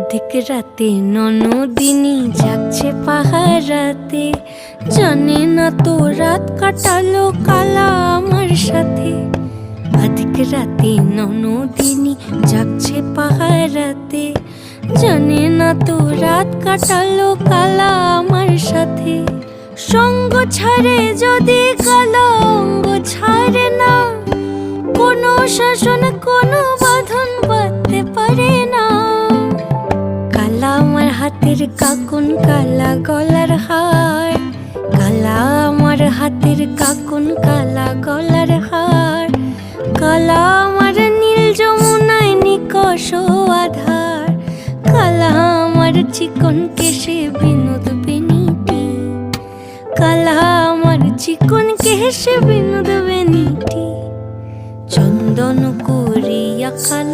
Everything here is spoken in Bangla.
অধিক রাতে ননদিনী জাগছে পাহারাতে, জানে না তো রাত কাটালো কালা আমার সাথে। অধিক রাতে ননদিনী জাগছে পাহারাতে, জানে না তো রাত কাটালো কালা আমার সাথে। সঙ্গ ছাড়ে যদি কালা অঙ্গ ছাড়ে না, কোনো শাসন কোনো বাঁধন বাঁধতে পারে না। কালা আমার হাতের কাকুন কালা গলার হার, কালা আমার হাতের কাকুন কালা গলার হার। কালা আমার নীল যমুনায় নিকষ আধার, কালা আমার চিকন কেশে বিনোদ বেনিটি, কালা আমার চিকন কেশে বিনোদ বেনিটি। চন্দন করিয়া কালা